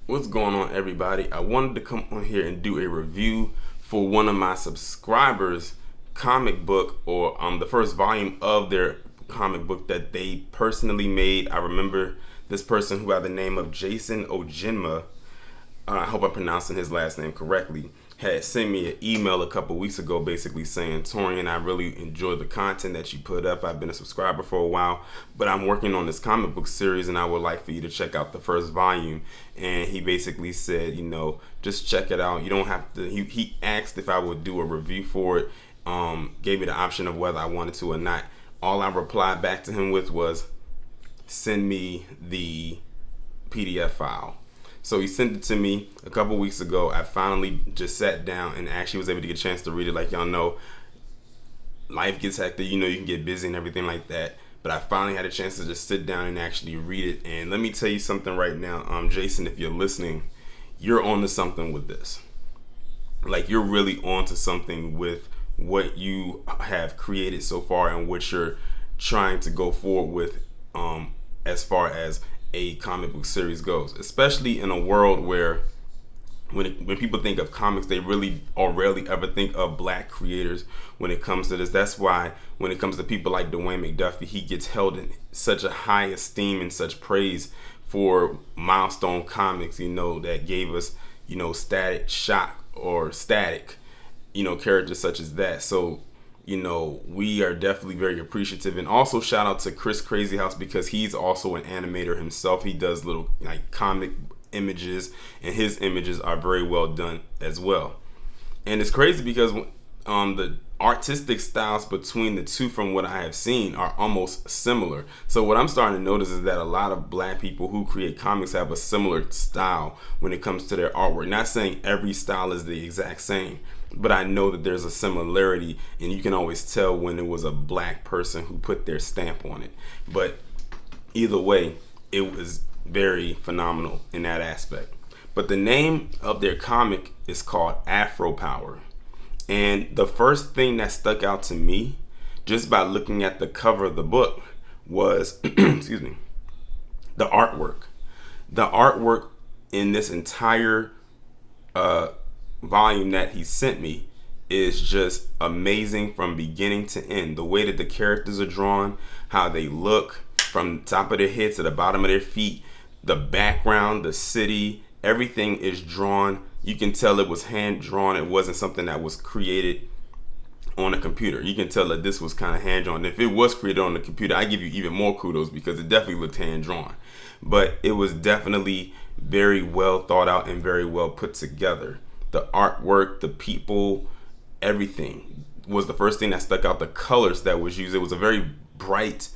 What's going on, everybody? I wanted to come on here and do a review for one of my subscribers' comic book, or the first volume of their comic book that they personally made. I remember this person who had the name of Jason Ojinma. I hope I'm pronouncing his last name correctly. Had sent me an email a couple weeks ago basically saying, Torian, I really enjoy the content that you put up. I've been a subscriber for a while, but I'm working on this comic book series and I would like for you to check out the first volume. And he basically said, just check it out. You don't have to. He asked if I would do a review for it, gave me the option of whether I wanted to or not. All I replied back to him with was, send me the PDF file. So he sent it to me a couple weeks ago. I finally just sat down and actually was able to get a chance to read it. Like y'all know, life gets hectic. You can get busy and everything like that. But I finally had a chance to just sit down and actually read it. And let me tell you something right now, Jason, if you're listening, you're onto something with this. Like, you're really onto something with what you have created so far and what you're trying to go forward with, as far as a comic book series goes, especially in a world where when people think of comics, they really or rarely ever think of black creators when it comes to this. That's why when it comes to people like Dwayne McDuffie, he gets held in such a high esteem and such praise for Milestone Comics, that gave us, Static Shock or Static, characters such as that. So we are definitely very appreciative. And also shout out to Chris Crazy House, because he's also an animator himself. He does little comic images, and his images are very well done as well. And it's crazy because the artistic styles between the two, from what I have seen, are almost similar. So what I'm starting to notice is that a lot of black people who create comics have a similar style when it comes to their artwork. Not saying every style is the exact same, but I know that there's a similarity, and you can always tell when it was a black person who put their stamp on it. But either way, it was very phenomenal in that aspect. But the name of their comic is called Afro Power. And the first thing that stuck out to me, just by looking at the cover of the book, was excuse me, the artwork. The artwork in this entire volume that he sent me is just amazing from beginning to end. The way that the characters are drawn, how they look from the top of their heads to the bottom of their feet, the background, the city, everything is drawn. You can tell it was hand drawn. It wasn't something that was created on a computer. You can tell that this was kind of hand drawn. If it was created on the computer, I give you even more kudos, because it definitely looked hand drawn. But it was definitely very well thought out and very well put together. The artwork, the people, everything was the first thing that stuck out. The colors that was used, it was a very bright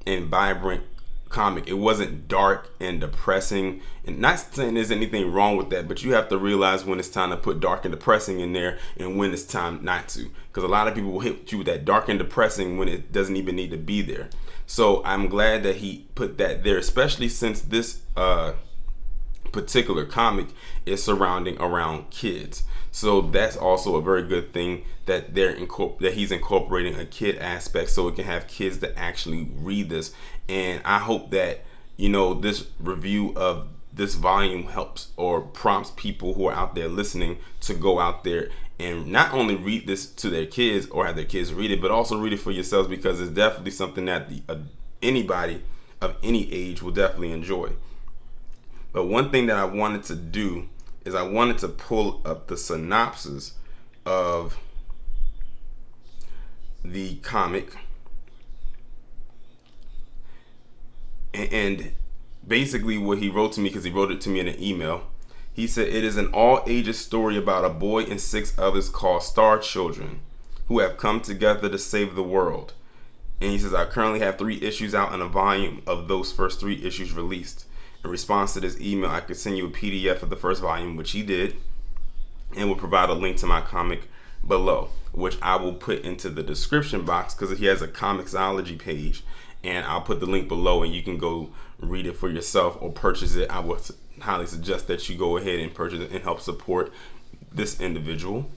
and vibrant comic. It wasn't dark and depressing, and not saying there's anything wrong with that, but you have to realize when it's time to put dark and depressing in there and when it's time not to, because a lot of people will hit you with that dark and depressing when it doesn't even need to be there. So I'm glad that he put that there, especially since this particular comic is surrounding around kids. So that's also a very good thing that that he's incorporating a kid aspect, so it can have kids that actually read this. And I hope that this review of this volume helps or prompts people who are out there listening to go out there and not only read this to their kids or have their kids read it, but also read it for yourselves, because it's definitely something that anybody of any age will definitely enjoy. But one thing that I wanted to do is I wanted to pull up the synopsis of the comic. And basically what he wrote to me, because he wrote it to me in an email, he said, it is an all ages story about a boy and 6 others called Star Children who have come together to save the world. And he says, I currently have 3 issues out and a volume of those first 3 issues released. In response to this email, I could send you a PDF of the first volume, which he did, and will provide a link to my comic below, which I will put into the description box, because he has a Comixology page, and I'll put the link below and you can go read it for yourself or purchase it. I would highly suggest that you go ahead and purchase it and help support this individual.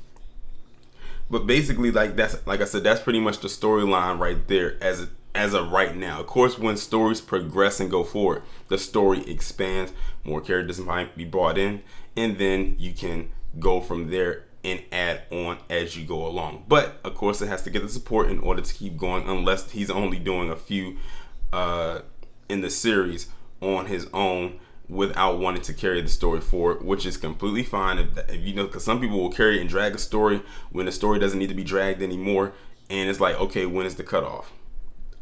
But basically, like I said, that's pretty much the storyline right there as it as of right now. Of course, when stories progress and go forward, the story expands, more characters might be brought in, and then you can go from there and add on as you go along. But of course, it has to get the support in order to keep going, unless he's only doing a few in the series on his own without wanting to carry the story forward, which is completely fine. If you know, because some people will carry and drag a story when the story doesn't need to be dragged anymore, and it's like, okay, when is the cutoff?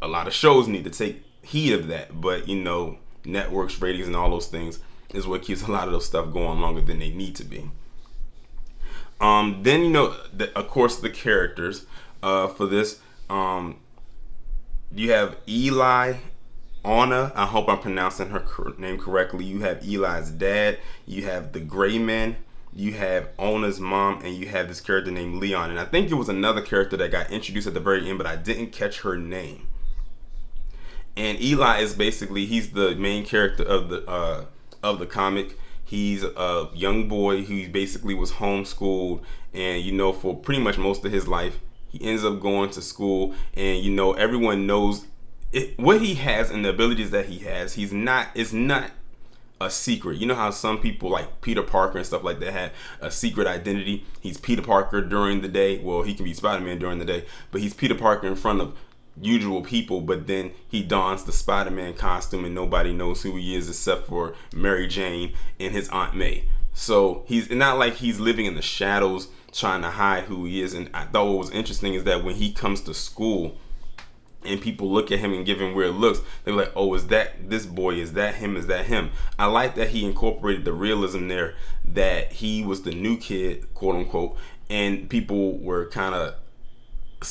A lot of shows need to take heed of that, but you know, networks, ratings, and all those things is what keeps a lot of those stuff going longer than they need to be. Then, you know, of course, the characters for this, you have Eli, Anna. I hope I'm pronouncing her name correctly. You have Eli's dad. You have the Gray Man. You have Anna's mom, and you have this character named Leon. And I think it was another character that got introduced at the very end, but I didn't catch her name. And Eli is basically, he's the main character of the comic. He's a young boy who basically was homeschooled, and you know, for pretty much most of his life, he ends up going to school, and you know, everyone knows what he has and the abilities that he has. It's not a secret. You know how some people like Peter Parker and stuff like that had a secret identity. He's Peter Parker during the day. Well, he can be Spider-Man during the day, but he's Peter Parker in front of usual people, but then he dons the Spider-Man costume and nobody knows who he is except for Mary Jane and his Aunt May. So he's not like he's living in the shadows trying to hide who he is. And I thought what was interesting is that when he comes to school and people look at him and give him weird looks, they're like, oh, is that this boy? Is that him? Is that him? I like that he incorporated the realism there, that he was the new kid, quote unquote, and people were kind of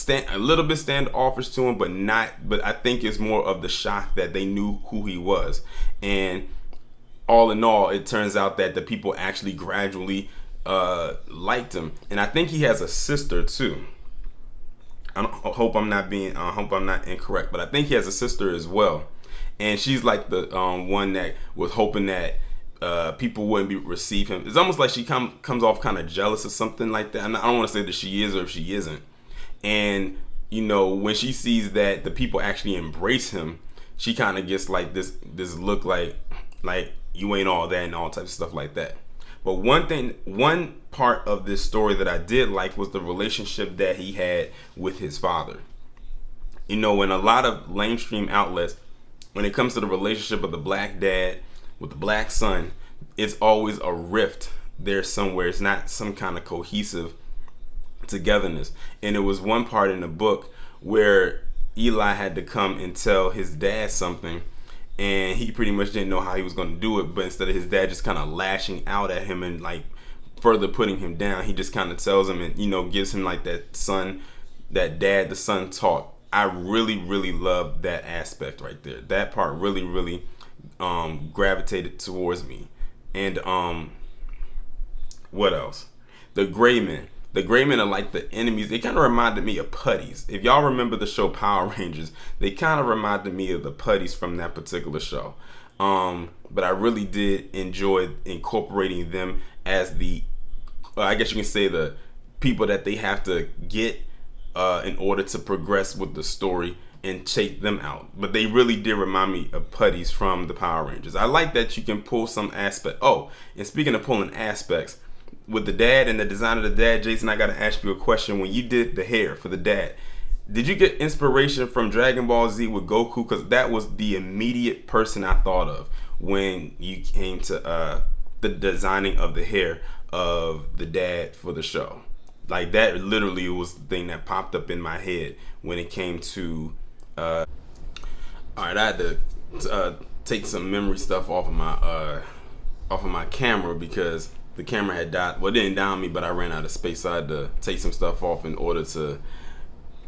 a little bit standoffish to him, but I think it's more of the shock that they knew who he was. And all in all, it turns out that the people actually gradually liked him. And I think he has a sister too. I hope I'm not incorrect, but I think he has a sister as well. And she's like the one that was hoping that people wouldn't receive him. It's almost like she comes off kind of jealous or something like that. And I don't want to say that she is or if she isn't. And you know, when she sees that the people actually embrace him, she kind of gets like this look like you ain't all that and all types of stuff like that. But one part of this story that I did like was the relationship that he had with his father. You know, in a lot of mainstream outlets, when it comes to the relationship of the black dad with the black son, it's always a rift there somewhere. It's not some kind of cohesive togetherness. And it was one part in the book where Eli had to come and tell his dad something, and he pretty much didn't know how he was going to do it, but instead of his dad just kind of lashing out at him and like further putting him down, he just kind of tells him and, you know, gives him like that dad the son talk. I really loved that aspect right there. That part really gravitated towards me. And what else? The Gray Men. The Gray Men are like the enemies. They kind of reminded me of putties. If y'all remember the show Power Rangers, they kind of reminded me of the putties from that particular show. But I really did enjoy incorporating them as the, I guess you can say, the people that they have to get in order to progress with the story and take them out. But they really did remind me of putties from the Power Rangers. I like that you can pull some aspect. Oh, and speaking of pulling aspects, with the dad and the design of the dad, Jason, I got to ask you a question. When you did the hair for the dad, did you get inspiration from Dragon Ball Z with Goku? Because that was the immediate person I thought of when you came to the designing of the hair of the dad for the show. Like, that literally was the thing that popped up in my head when it came to all right, I had to take some memory stuff off of my camera because the camera had died. Well, it didn't die on me, but I ran out of space, so I had to take some stuff off in order to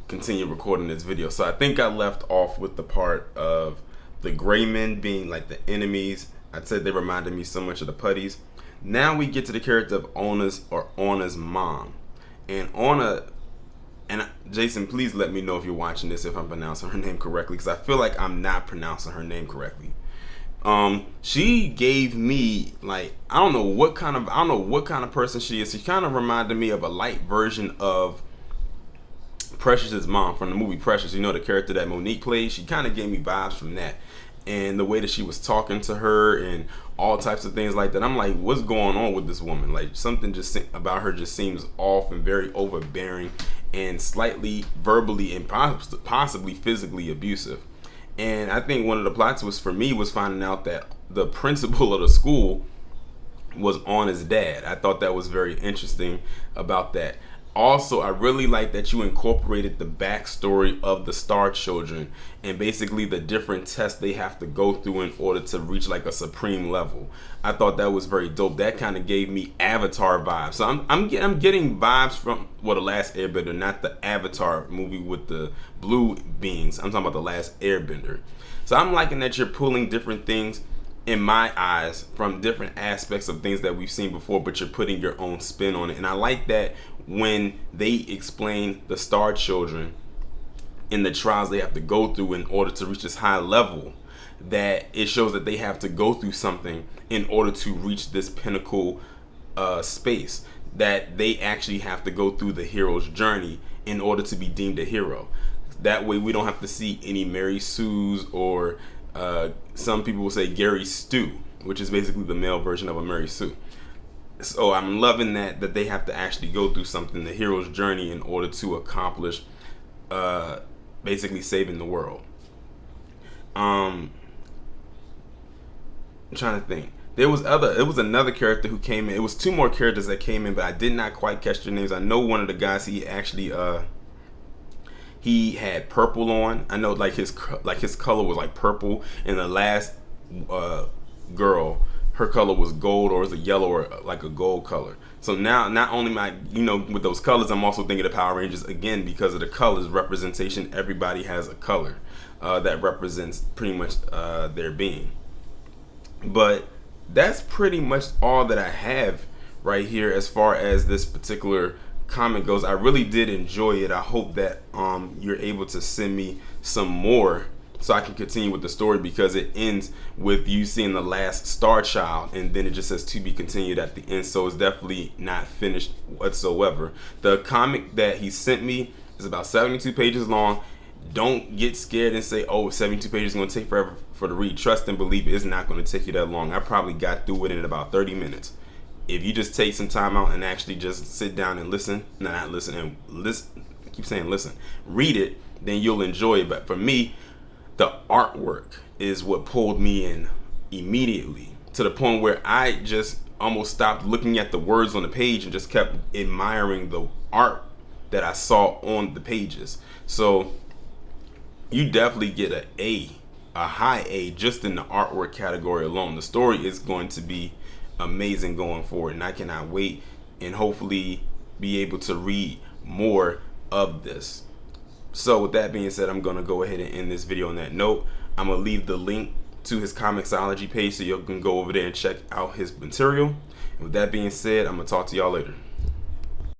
continue recording this video. So I think I left off with the part of the Gray Men being like the enemies. I said they reminded me so much of the putties. Now we get to the character of Anna's mom. And Anna, and Jason, please let me know if you're watching this, if I'm pronouncing her name correctly, because I feel like I'm not pronouncing her name correctly. She gave me, like, I don't know what kind of person she is. She kind of reminded me of a light version of Precious's mom from the movie Precious. You know, the character that Monique plays. She kind of gave me vibes from that, and the way that she was talking to her and all types of things like that. I'm like, what's going on with this woman? Like, something just about her just seems off and very overbearing and slightly verbally and possibly physically abusive. And I think one of the plot twists for me was finding out that the principal of the school was on his dad. I thought that was very interesting about that. Also, I really like that you incorporated the backstory of the Star Children and basically the different tests they have to go through in order to reach like a supreme level. I thought that was very dope. That kind of gave me Avatar vibes. So I'm getting vibes from The Last Airbender, not the Avatar movie with the blue beings. I'm talking about The Last Airbender. So I'm liking that you're pulling different things, in my eyes, from different aspects of things that we've seen before, but you're putting your own spin on it. And I like that when they explain the Star Children in the trials they have to go through in order to reach this high level, that it shows that they have to go through something in order to reach this pinnacle space, that they actually have to go through the hero's journey in order to be deemed a hero. That way we don't have to see any Mary Sue's, or some people will say Gary Stu, which is basically the male version of a Mary Sue. So I'm loving that they have to actually go through something, the hero's journey, in order to accomplish basically saving the world. I'm trying to think. There was another character who came in. It was two more characters that came in, but I did not quite catch their names. I know one of the guys, he actually he had purple on. I know like his color was like purple, and the last girl, her color was gold, or was a yellow, or like a gold color. So now, not only with those colors, I'm also thinking of Power Rangers again, because of the colors representation. Everybody has a color that represents pretty much their being. But that's pretty much all that I have right here as far as this particular comic goes. I really did enjoy it. I hope that you're able to send me some more so I can continue with the story, because it ends with you seeing the last Star Child, and then it just says to be continued at the end. So it's definitely not finished whatsoever. The comic that he sent me is about 72 pages long. Don't get scared and say, oh, 72 pages is going to take forever for the read. Trust and believe it's not going to take you that long. I probably got through it in about 30 minutes. If you just take some time out and actually just sit down and listen, read it, then you'll enjoy it. But for me, the artwork is what pulled me in immediately, to the point where I just almost stopped looking at the words on the page and just kept admiring the art that I saw on the pages. So you definitely get a high A just in the artwork category alone. The story is going to be amazing going forward, and I cannot wait and hopefully be able to read more of this. So with that being said, I'm going to go ahead and end this video on that note. I'm going to leave the link to his Comixology page so you can go over there and check out his material. And with that being said, I'm going to talk to y'all later.